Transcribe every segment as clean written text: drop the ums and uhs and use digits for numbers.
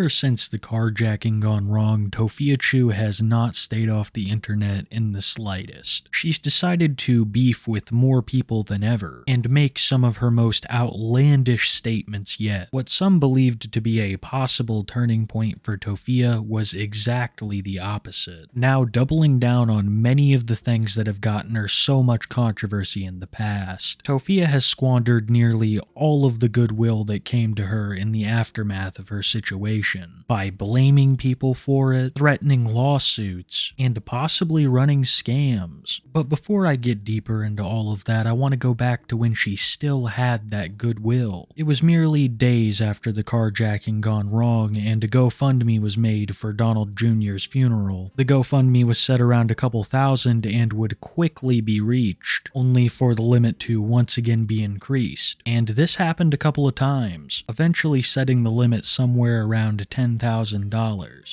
ever since the carjacking gone wrong, Tophiachu has not stayed off the internet in the slightest. She's decided to beef with more people than ever, and make some of her most outlandish statements yet. What some believed to be a possible turning point for Tophia was exactly the opposite, now doubling down on many of the things that have gotten her so much controversy in the past. Tophia has squandered nearly all of the goodwill that came to her in the aftermath of her situation, by blaming people for it, threatening lawsuits, and possibly running scams. But before I get deeper into all of that, I want to go back to when she still had that goodwill. It was merely days after the carjacking gone wrong and a GoFundMe was made for Donald Jr.'s funeral. The GoFundMe was set around a couple thousand and would quickly be reached, only for the limit to once again be increased. And this happened a couple of times, eventually setting the limit somewhere around $10,000.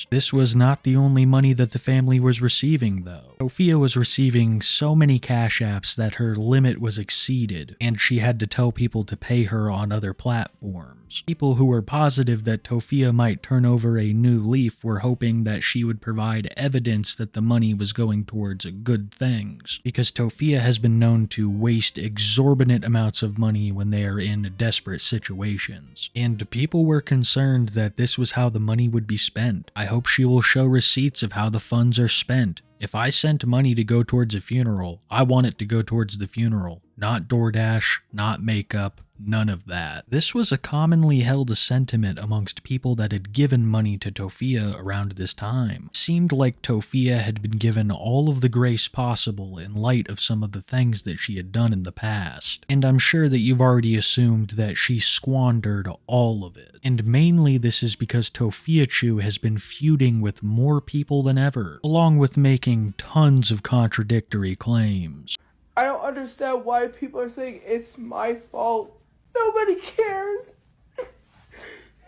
This was not the only money that the family was receiving though. Tophia was receiving so many cash apps that her limit was exceeded, and she had to tell people to pay her on other platforms. People who were positive that Tophia might turn over a new leaf were hoping that she would provide evidence that the money was going towards good things, because Tophia has been known to waste exorbitant amounts of money when they are in desperate situations, and people were concerned that this was how the money would be spent. I hope she will show receipts of how the funds are spent. If I sent money to go towards a funeral, I want it to go towards the funeral, not DoorDash, not makeup, none of that. This was a commonly held sentiment amongst people that had given money to Tophia around this time. It seemed like Tophia had been given all of the grace possible in light of some of the things that she had done in the past. And I'm sure that you've already assumed that she squandered all of it. And mainly this is because Tophiachu has been feuding with more people than ever, along with making tons of contradictory claims. I don't understand why people are saying it's my fault. Nobody cares.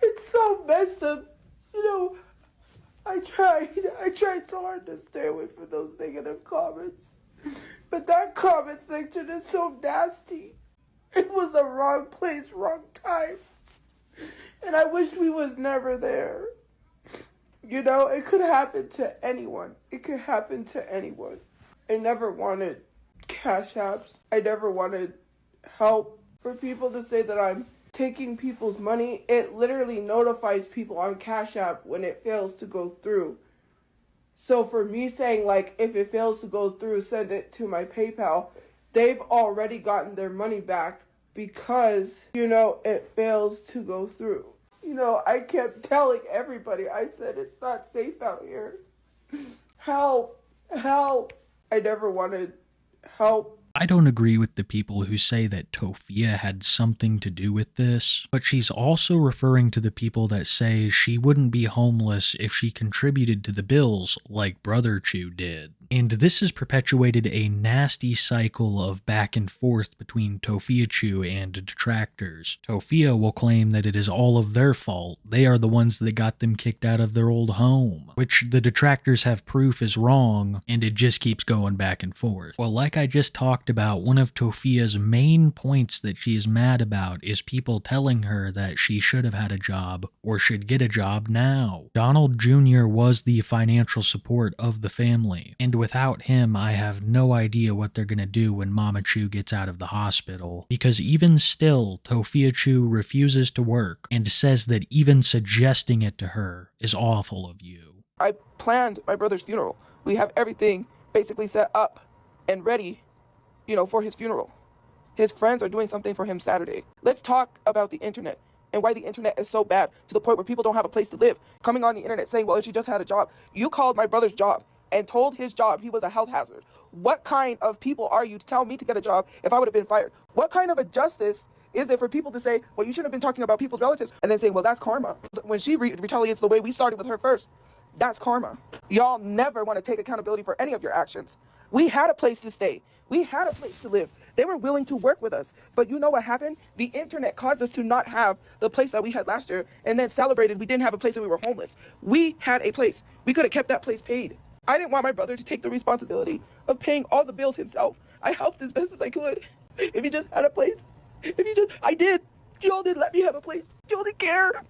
It's so messed up. You know, I tried so hard to stay away from those negative comments. But that comment section is so nasty. It was the wrong place, wrong time. And I wish we was never there. You know, it could happen to anyone. It could happen to anyone. I never wanted cash apps. I never wanted help. For people to say that I'm taking people's money, it literally notifies people on Cash App when it fails to go through. So for me saying, like, if it fails to go through, send it to my PayPal, they've already gotten their money back because, you know, it fails to go through. You know, I kept telling everybody, I said, it's not safe out here. Help, help. I never wanted help. I don't agree with the people who say that Tophia had something to do with this, but she's also referring to the people that say she wouldn't be homeless if she contributed to the bills like brotherchus did. And this has perpetuated a nasty cycle of back and forth between Tophiachu and detractors. Tophia will claim that it is all of their fault. They are the ones that got them kicked out of their old home, which the detractors have proof is wrong, and it just keeps going back and forth. Well, like I just talked about, one of Tophia's main points that she is mad about is people telling her that she should have had a job or should get a job now. Donald Jr. was the financial support of the family, and without him, I have no idea what they're gonna do when Mama Chu gets out of the hospital, because even still, Tophiachu refuses to work and says that even suggesting it to her is awful of you. I planned my brother's funeral. We have everything basically set up and ready, you know, for his funeral. His friends are doing something for him Saturday. Let's talk about the internet and why the internet is so bad to the point where people don't have a place to live. Coming on the internet saying, well, she just had a job. You called my brother's job and told his job he was a health hazard. What kind of people are you to tell me to get a job if I would have been fired? What kind of a justice is it for people to say, well, you shouldn't have been talking about people's relatives, and then saying, well, that's karma. When she retaliates the way we started with her first, that's karma. Y'all never want to take accountability for any of your actions. We had a place to stay. We had a place to live. They were willing to work with us. But you know what happened? The internet caused us to not have the place that we had last year, and then celebrated we didn't have a place and we were homeless. We had a place. We could have kept that place paid. I didn't want my brother to take the responsibility of paying all the bills himself. I helped as best as I could. If he just had a place, I did. Y'all didn't let me have a place. Y'all didn't care.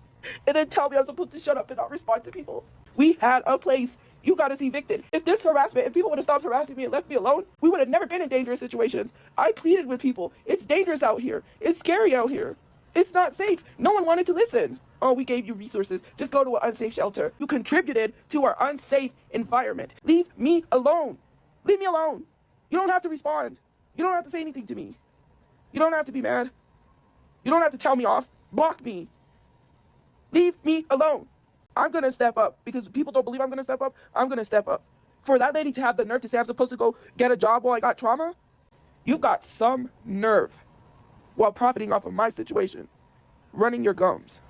and then tell me I'm supposed to shut up and not respond to people. We had a place. You got us evicted. If this harassment, if people would have stopped harassing me and left me alone, we would have never been in dangerous situations. I pleaded with people. It's dangerous out here. It's scary out here. It's not safe. No one wanted to listen. Oh, we gave you resources. Just go to an unsafe shelter. You contributed to our unsafe environment. Leave me alone. Leave me alone. You don't have to respond. You don't have to say anything to me. You don't have to be mad. You don't have to tell me off. Block me. Leave me alone. I'm going to step up because people don't believe I'm going to step up. I'm going to step up. For that lady to have the nerve to say I'm supposed to go get a job while I got trauma, you've got some nerve while profiting off of my situation, running your gums.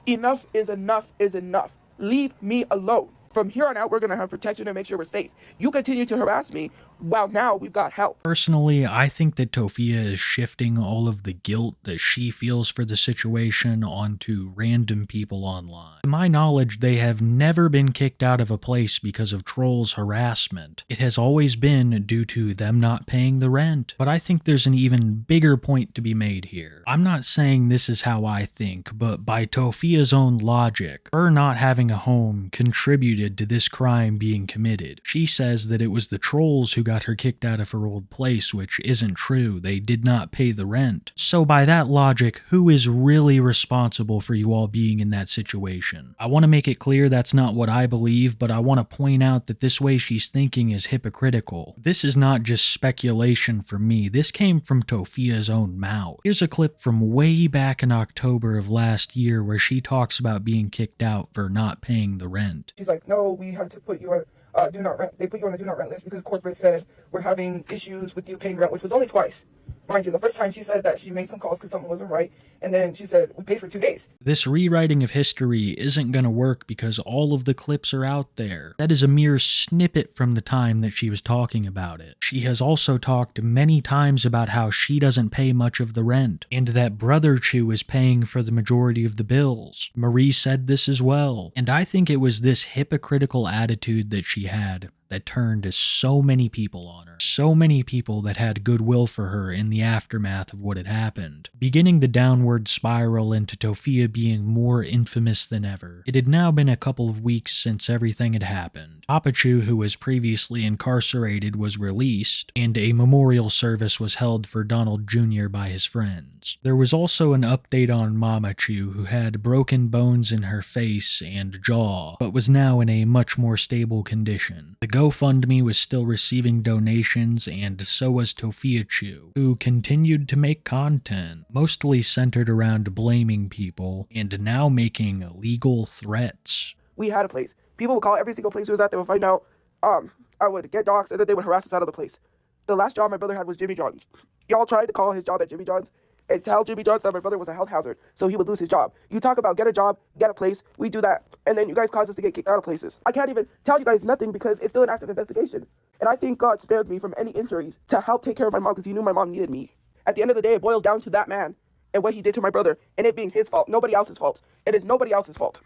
Enough is enough is enough. Leave me alone. From here on out, we're going to have protection and make sure we're safe. You continue to harass me while now we've got help. Personally, I think that Tophia is shifting all of the guilt that she feels for the situation onto random people online. To my knowledge, they have never been kicked out of a place because of trolls' harassment. It has always been due to them not paying the rent. But I think there's an even bigger point to be made here. I'm not saying this is how I think, but by Tophia's own logic, her not having a home contributed to this crime being committed. She says that it was the trolls who got her kicked out of her old place, which isn't true. They did not pay the rent. So by that logic, who is really responsible for you all being in that situation? I want to make it clear that's not what I believe, but I want to point out that this way she's thinking is hypocritical. This is not just speculation from me. This came from Tophia's own mouth. Here's a clip from way back in October of last year where she talks about being kicked out for not paying the rent. She's like, no, we have to put you on do not rent. They put you on a do not rent list because corporate said we're having issues with you paying rent, which was only twice. Mind you, the first time she said that she made some calls because something wasn't right, and then she said we paid for 2 days. This rewriting of history isn't going to work because all of the clips are out there. That is a mere snippet from the time that she was talking about it. She has also talked many times about how she doesn't pay much of the rent, and that brotherchus is paying for the majority of the bills. Marie said this as well, and I think it was this hypocritical attitude that she had that turned so many people on her. So many people that had goodwill for her in the aftermath of what had happened, beginning the downward spiral into Tophia being more infamous than ever. It had now been a couple of weeks since everything had happened. Tophiachu, who was previously incarcerated, was released, and a memorial service was held for Donald Jr. by his friends. There was also an update on Mamachu, who had broken bones in her face and jaw, but was now in a much more stable condition. The GoFundMe was still receiving donations, and so was Tophiachu, who continued to make content, mostly centered around blaming people, and now making legal threats. We had a place. People would call every single place we was at. They would find out. I would get doxxed, and then they would harass us out of the place. The last job my brother had was Jimmy John's. Y'all tried to call his job at Jimmy John's and tell Jimmy John's that my brother was a health hazard, so he would lose his job. You talk about get a job, get a place, we do that, and then you guys cause us to get kicked out of places. I can't even tell you guys nothing because it's still an active investigation. And I think God spared me from any injuries to help take care of my mom because he knew my mom needed me. At the end of the day, it boils down to that man and what he did to my brother, and it being his fault, nobody else's fault. It is nobody else's fault.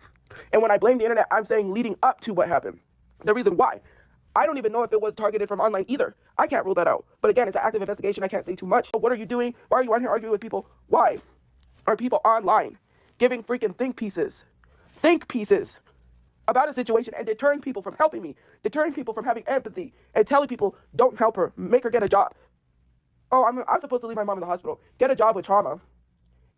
And when I blame the internet, I'm saying leading up to what happened. The reason why. I don't even know if it was targeted from online either. I can't rule that out. But again, it's an active investigation. I can't say too much. What are you doing? Why are you on here arguing with people? Why are people online giving freaking think pieces about a situation and deterring people from helping me, deterring people from having empathy, and telling people, don't help her, make her get a job. Oh, I'm supposed to leave my mom in the hospital, get a job with trauma,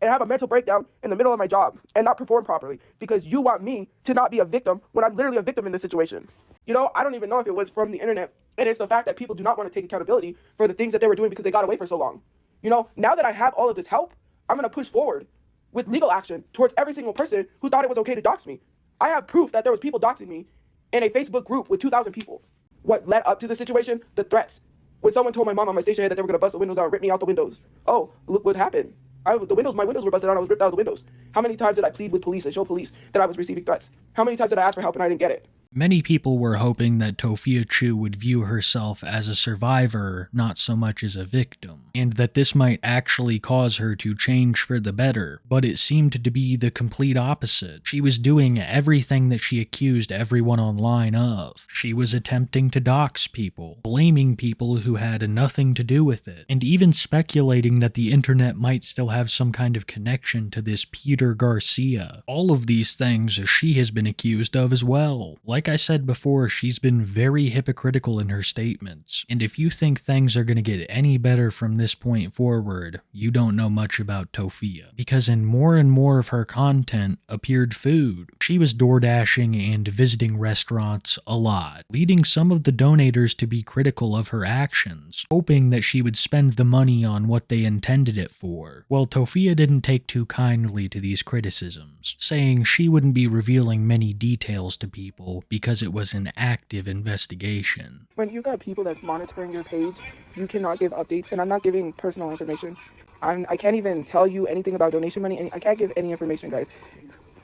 and have a mental breakdown in the middle of my job and not perform properly because you want me to not be a victim when I'm literally a victim in this situation. You know, I don't even know if it was from the internet, and it's the fact that people do not want to take accountability for the things that they were doing because they got away for so long. You know, now that I have all of this help, I'm going to push forward with legal action towards every single person who thought it was okay to dox me. I have proof that there was people doxing me in a Facebook group with 2,000 people. What led up to the situation? The threats. When someone told my mom on my station that they were going to bust the windows out and rip me out the windows. Oh, look what happened. My windows were busted out. I was ripped out of the windows. How many times did I plead with police and show police that I was receiving threats? How many times did I ask for help and I didn't get it? Many people were hoping that Tophiachu would view herself as a survivor, not so much as a victim, and that this might actually cause her to change for the better, but it seemed to be the complete opposite. She was doing everything that she accused everyone online of. She was attempting to dox people, blaming people who had nothing to do with it, and even speculating that the internet might still have some kind of connection to this Peter Garcia. All of these things she has been accused of as well. Like I said before, she's been very hypocritical in her statements, and if you think things are going to get any better from this point forward, you don't know much about Tophia, because in more and more of her content appeared food. She was door dashing and visiting restaurants a lot, leading some of the donators to be critical of her actions, hoping that she would spend the money on what they intended it for. Well, Tophia didn't take too kindly to these criticisms, saying she wouldn't be revealing many details to people because it was an active investigation. When you've got people that's monitoring your page, you cannot give updates, and I'm not giving personal information. I can't even tell you anything about donation money, and I can't give any information, guys.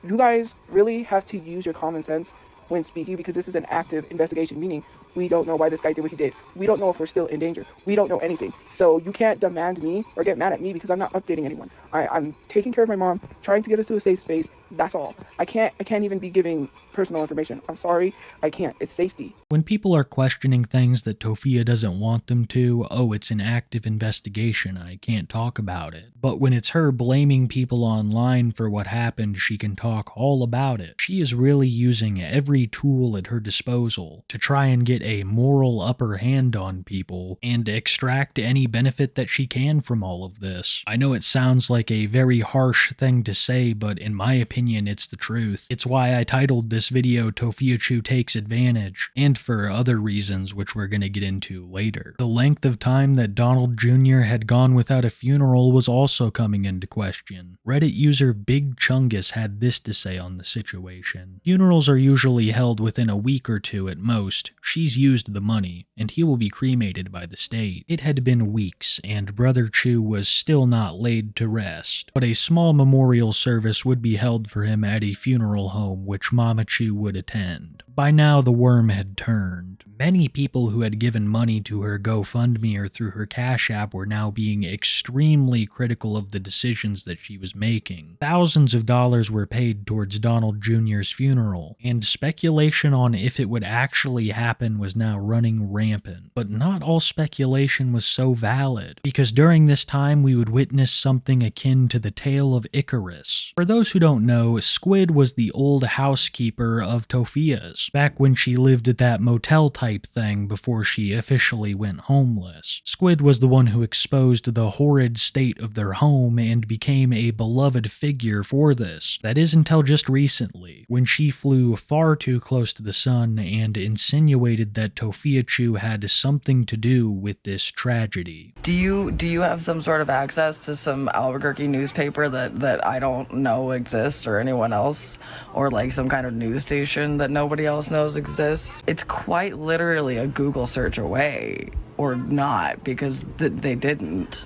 You guys really have to use your common sense when speaking, because this is an active investigation, meaning we don't know why this guy did what he did. We don't know if we're still in danger. We don't know anything. So you can't demand me or get mad at me because I'm not updating anyone. I'm taking care of my mom, trying to get us to a safe space. That's all. I can't even be giving personal information. I'm sorry. I can't. It's safety. When people are questioning things that Tophia doesn't want them to, oh, it's an active investigation, I can't talk about it. But when it's her blaming people online for what happened, she can talk all about it. She is really using every tool at her disposal to try and get a moral upper hand on people and extract any benefit that she can from all of this. I know it sounds like a very harsh thing to say, but in my opinion, it's the truth. It's why I titled this video Tophiachu Takes Advantage, and for other reasons which we're going to get into later. The length of time that Donald Jr. had gone without a funeral was also coming into question. Reddit user Big Chungus had this to say on the situation. Funerals are usually held within a week or two at most. She's used the money, and he will be cremated by the state. It had been weeks, and Brother Chu was still not laid to rest, but a small memorial service would be held for him at a funeral home which Mama Chu would attend. By now, the worm had turned. Many people who had given money to her GoFundMe or through her Cash App were now being extremely critical of the decisions that she was making. Thousands of dollars were paid towards Donald Jr.'s funeral, and speculation on if it would actually happen was now running rampant. But not all speculation was so valid, because during this time we would witness something akin to the tale of Icarus. For those who don't know, Squid was the old housekeeper of Tophia's, back when she lived at that motel type thing before she officially went homeless. Squid was the one who exposed the horrid state of their home and became a beloved figure for this. That is until just recently, when she flew far too close to the sun and insinuated that Tophiachu had something to do with this tragedy. Do you have some sort of access to some Albuquerque newspaper that I don't know exists, or anyone else, or like some kind of news station that nobody else knows exists? It's quite literally a Google search away, or not, because they didn't.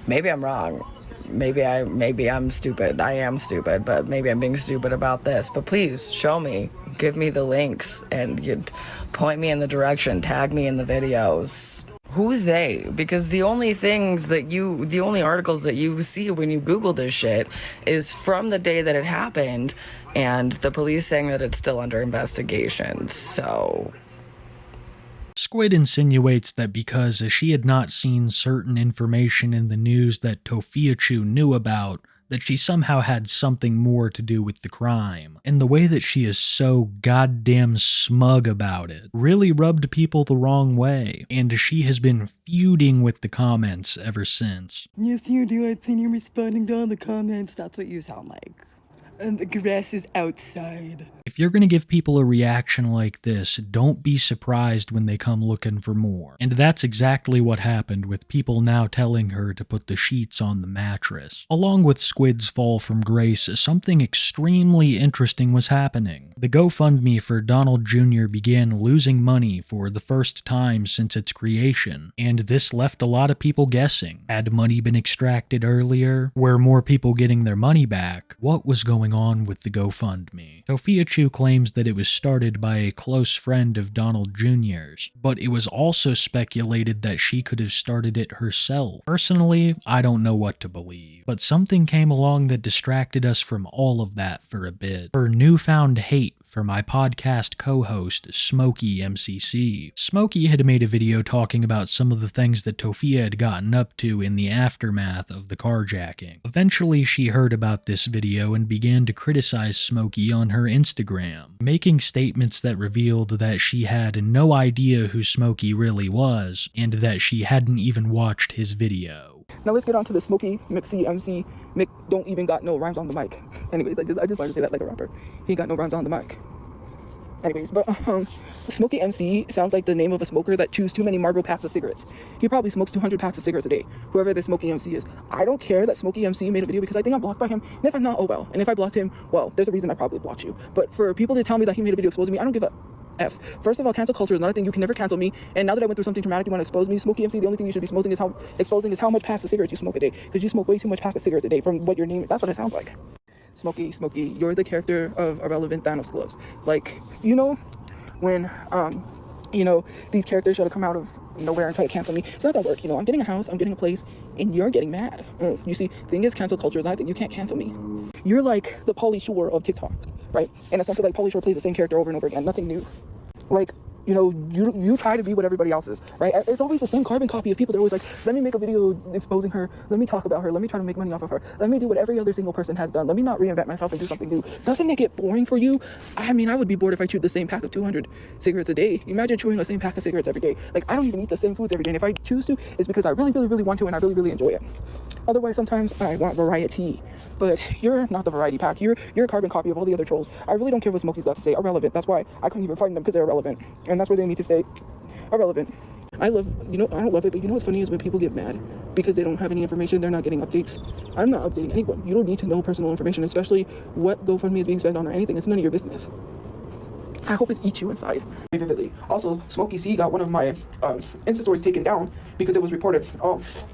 Maybe I'm wrong. Maybe I'm stupid. I am stupid, but maybe I'm being stupid about this. But please show me, give me the links, and you point me in the direction, tag me in the videos. Who's they? Because the only articles that you see when you Google this shit is from the day that it happened, and the police saying that it's still under investigation. So Squid insinuates that because she had not seen certain information in the news that Tophiachu knew about, that she somehow had something more to do with the crime. And the way that she is so goddamn smug about it really rubbed people the wrong way, and she has been feuding with the comments ever since. Yes, you do. I've seen you responding to all the comments. That's what you sound like. And the grass is outside. If you're going to give people a reaction like this, don't be surprised when they come looking for more. And that's exactly what happened, with people now telling her to put the sheets on the mattress. Along with Squid's fall from grace, something extremely interesting was happening. The GoFundMe for Donald Jr. began losing money for the first time since its creation, and this left a lot of people guessing. Had money been extracted earlier? Were more people getting their money back? What was going going on with the GoFundMe. Tophiachu claims that it was started by a close friend of Donald Jr.'s, but it was also speculated that she could have started it herself. Personally, I don't know what to believe, but something came along that distracted us from all of that for a bit. Her newfound hate for my podcast co-host, Smokey MCC. Smokey had made a video talking about some of the things that Tophia had gotten up to in the aftermath of the carjacking. Eventually, she heard about this video and began to criticize Smokey on her Instagram, making statements that revealed that she had no idea who Smokey really was, and that she hadn't even watched his video. Now let's get on to the Smokey MC. Mick don't even got no rhymes on the mic. Anyways, I just wanted to say that like a rapper. He ain't got no rhymes on the mic. Anyways, but Smokey MC sounds like the name of a smoker that chews too many Marlboro packs of cigarettes. He probably smokes 200 packs of cigarettes a day, whoever this Smokey MC is. I don't care that Smokey MC made a video because I think I'm blocked by him. And if I'm not, oh well. And if I blocked him, well, there's a reason I probably blocked you. But for people to tell me that he made a video exposing me, I don't give a F. First of all, cancel culture is not a thing. You can never cancel me. And now that I went through something traumatic, you want to expose me? Smokey MC, the only thing you should be exposing is how much packs of cigarettes you smoke a day. Because you smoke way too much packs of cigarettes a day from what your name is. That's what it sounds like. Smokey, you're the character of Irrelevant Thanos gloves. Like, you know, when, these characters try to come out of nowhere and try to cancel me. It's not gonna work. I'm getting a house, I'm getting a place, and you're getting mad. You see, the thing is, cancel culture is not that you can't cancel me. You're like the Pauly Shore of TikTok, right? In a sense of like Pauly Shore plays the same character over and over again, nothing new. Like, you try to be what everybody else is, right? It's always the same carbon copy of people. They're always like, let me make a video exposing her. Let me talk about her. Let me try to make money off of her. Let me do what every other single person has done. Let me not reinvent myself and do something new. Doesn't it get boring for you? I mean, I would be bored if I chewed the same pack of 200 cigarettes a day. Imagine chewing the same pack of cigarettes every day. Like, I don't even eat the same foods every day. And if I choose to, it's because I really, really, really want to and I really, really enjoy it. Otherwise, sometimes I want variety. But you're not the variety pack. You're a carbon copy of all the other trolls. I really don't care what Smokey's got to say. Irrelevant. That's why I couldn't even find them, because they're irrelevant. And that's where they need to stay. Irrelevant. I don't love it, but what's funny is when people get mad because they don't have any information, they're not getting updates. I'm not updating anyone. You don't need to know personal information, especially what GoFundMe is being spent on or anything. It's none of your business. I hope it eats you inside. Vividly. Also, Smokey C got one of my Insta stories taken down because it was reported.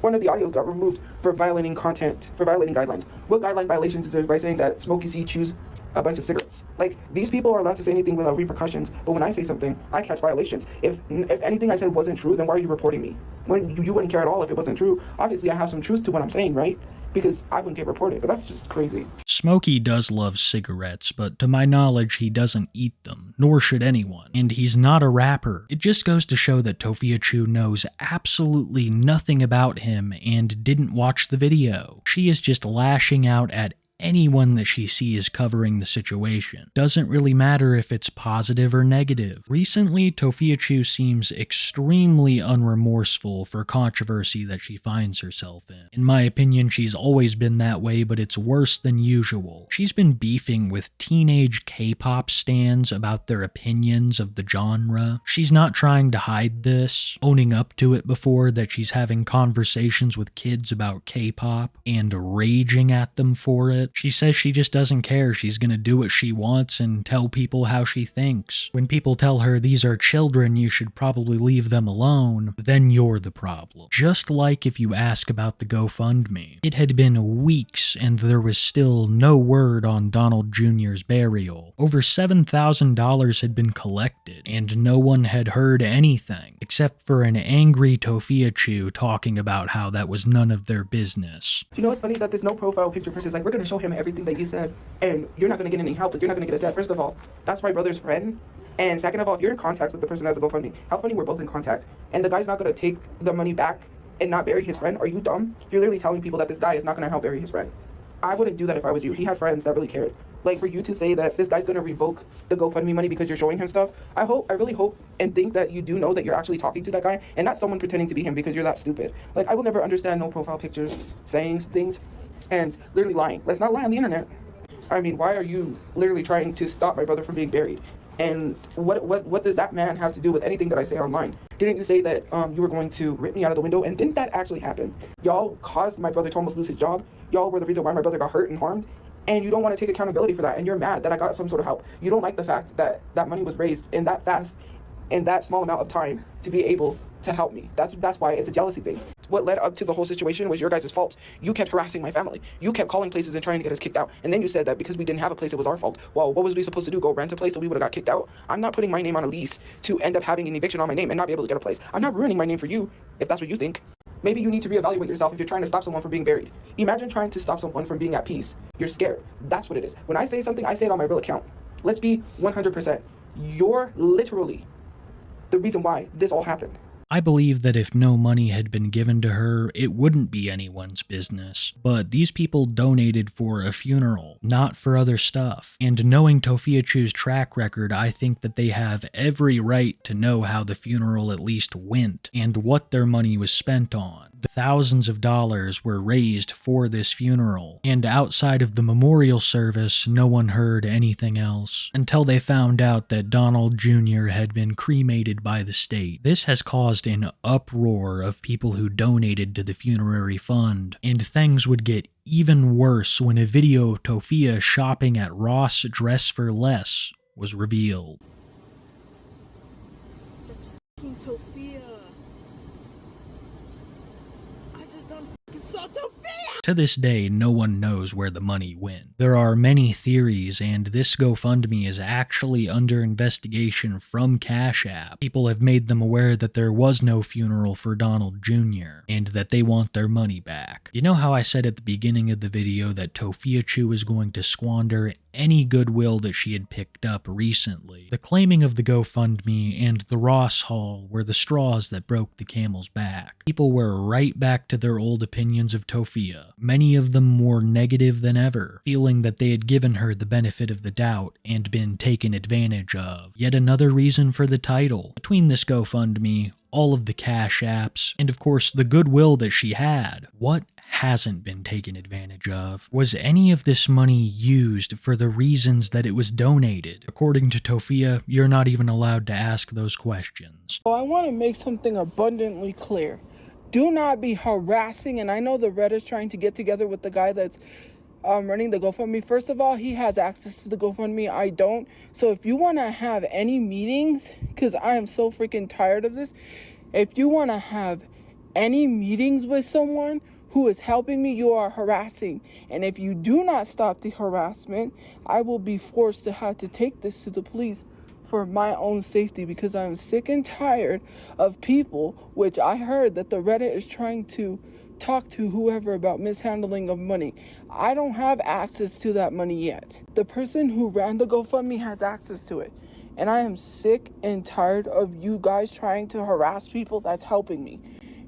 One of the audios got removed for violating guidelines. What guideline violations is it by saying that Smokey C chews a bunch of cigarettes? Like, these people are allowed to say anything without repercussions, but when I say something, I catch violations. If anything I said wasn't true, then why are you reporting me? When you wouldn't care at all if it wasn't true. Obviously, I have some truth to what I'm saying, right? Because I wouldn't get reported, but that's just crazy. Smokey does love cigarettes, but to my knowledge, he doesn't eat them, nor should anyone. And he's not a rapper. It just goes to show that Tophiachu knows absolutely nothing about him and didn't watch the video. She is just lashing out at anyone that she sees covering the situation. Doesn't really matter if it's positive or negative. Recently, Tophiachu seems extremely unremorseful for controversy that she finds herself in. In my opinion, she's always been that way, but it's worse than usual. She's been beefing with teenage K-pop stans about their opinions of the genre. She's not trying to hide this, owning up to it before that she's having conversations with kids about K-pop and raging at them for it. She says she just doesn't care. She's gonna do what she wants and tell people how she thinks. When people tell her these are children, you should probably leave them alone, then you're the problem. Just like if you ask about the GoFundMe. It had been weeks and there was still no word on Donald Jr.'s burial. Over $7,000 had been collected and no one had heard anything, except for an angry Tophiachu talking about how that was none of their business. You know what's funny is that there's no profile picture person. Like, we're gonna show him everything that you said, and you're not gonna get any help. Like, you're not gonna get a set. First of all, that's my brother's friend, and second of all, if you're in contact with the person that's a GoFundMe, how funny we're both in contact, and the guy's not gonna take the money back and not bury his friend. Are you dumb? You're literally telling people that this guy is not gonna help bury his friend. I wouldn't do that if I was you. He had friends that really cared. Like, for you to say that this guy's gonna revoke the GoFundMe money because you're showing him stuff, I really hope and think that you do know that you're actually talking to that guy and not someone pretending to be him because you're that stupid. Like, I will never understand no profile pictures, saying things, and literally lying. Let's not lie on the internet. I mean, why are you literally trying to stop my brother from being buried? And what does that man have to do with anything that I say online? Didn't you say that you were going to rip me out of the window? And didn't that actually happen? Y'all caused my brother to almost lose his job. Y'all were the reason why my brother got hurt and harmed. And you don't want to take accountability for that. And you're mad that I got some sort of help. You don't like the fact that that money was raised in that fast, in that small amount of time to be able to help me. That's why it's a jealousy thing. What led up to the whole situation was your guys' fault. You kept harassing my family. You kept calling places and trying to get us kicked out. And then you said that because we didn't have a place, it was our fault. Well, what was we supposed to do? Go rent a place so we would have got kicked out? I'm not putting my name on a lease to end up having an eviction on my name and not be able to get a place. I'm not ruining my name for you, if that's what you think. Maybe you need to reevaluate yourself if you're trying to stop someone from being buried. Imagine trying to stop someone from being at peace. You're scared. That's what it is. When I say something, I say it on my real account. Let's be 100%. You're literally the reason why this all happened. I believe that if no money had been given to her, it wouldn't be anyone's business. But these people donated for a funeral, not for other stuff. And knowing Tophiachu's track record, I think that they have every right to know how the funeral at least went, and what their money was spent on. Thousands of dollars were raised for this funeral, and outside of the memorial service, no one heard anything else, until they found out that Donald Jr. had been cremated by the state. This has caused an uproar of people who donated to the funerary fund, and things would get even worse when a video of Tophia shopping at Ross Dress for Less was revealed. That's fucking Tophia. I just don't fucking saw Tophia! To this day, no one knows where the money went. There are many theories, and this GoFundMe is actually under investigation from Cash App. People have made them aware that there was no funeral for Donald Jr., and that they want their money back. You know how I said at the beginning of the video that Tophiachu was going to squander any goodwill that she had picked up recently? The claiming of the GoFundMe and the Ross haul were the straws that broke the camel's back. People were right back to their old opinions of Tophia, many of them more negative than ever, feeling that they had given her the benefit of the doubt and been taken advantage of. Yet another reason for the title. Between this GoFundMe, all of the Cash Apps, and of course the goodwill that she had, what hasn't been taken advantage of? Was any of this money used for the reasons that it was donated? According to Tophia, you're not even allowed to ask those questions. So I want to make something abundantly clear. Do not be harassing, and I know the Red is trying to get together with the guy that's running the GoFundMe. First of all, he has access to the GoFundMe. I don't. So if you want to have any meetings, because I am so freaking tired of this, if you want to have any meetings with someone who is helping me, you are harassing. And if you do not stop the harassment, I will be forced to have to take this to the police for my own safety, because I'm sick and tired of people, which I heard that the Reddit is trying to talk to whoever about mishandling of money. I don't have access to that money yet. The person who ran the GoFundMe has access to it. And I am sick and tired of you guys trying to harass people that's helping me.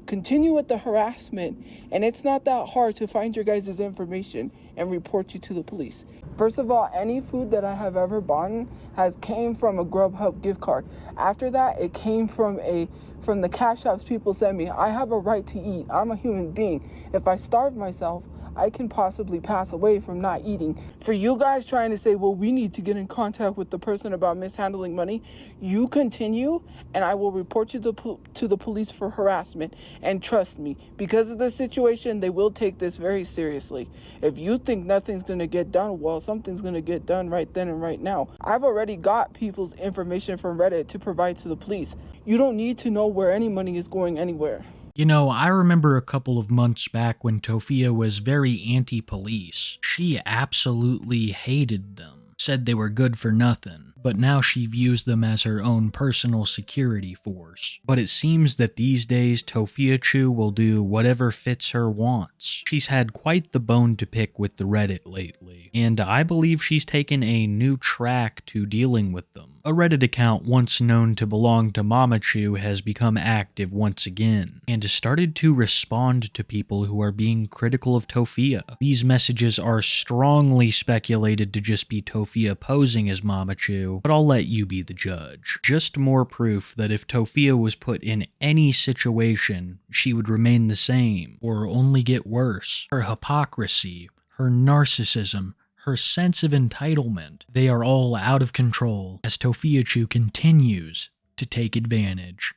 Continue with the harassment, and it's not that hard to find your guys' information and report you to the police. First of all, any food that I have ever bought has came from a Grubhub gift card. After that, it came from the Cash Apps people sent me. I have a right to eat. I'm a human being. If I starve myself, I can possibly pass away from not eating. For you guys trying to say, well, we need to get in contact with the person about mishandling money, you continue, and I will report you to the police for harassment. And trust me, because of this situation, they will take this very seriously. If you think nothing's going to get done, well, something's going to get done right then and right now. I've already got people's information from Reddit to provide to the police. You don't need to know where any money is going anywhere. You know, I remember a couple of months back when Tophia was very anti-police. She absolutely hated them, said they were good for nothing, but now she views them as her own personal security force. But it seems that these days Tophiachu will do whatever fits her wants. She's had quite the bone to pick with the Reddit lately, and I believe she's taken a new track to dealing with them. A Reddit account once known to belong to Mamachu has become active once again, and has started to respond to people who are being critical of Tophia. These messages are strongly speculated to just be Tophia posing as Mamachu, but I'll let you be the judge. Just more proof that if Tophia was put in any situation, she would remain the same, or only get worse. Her hypocrisy, her narcissism, her sense of entitlement, they are all out of control as Tophiachu continues to take advantage.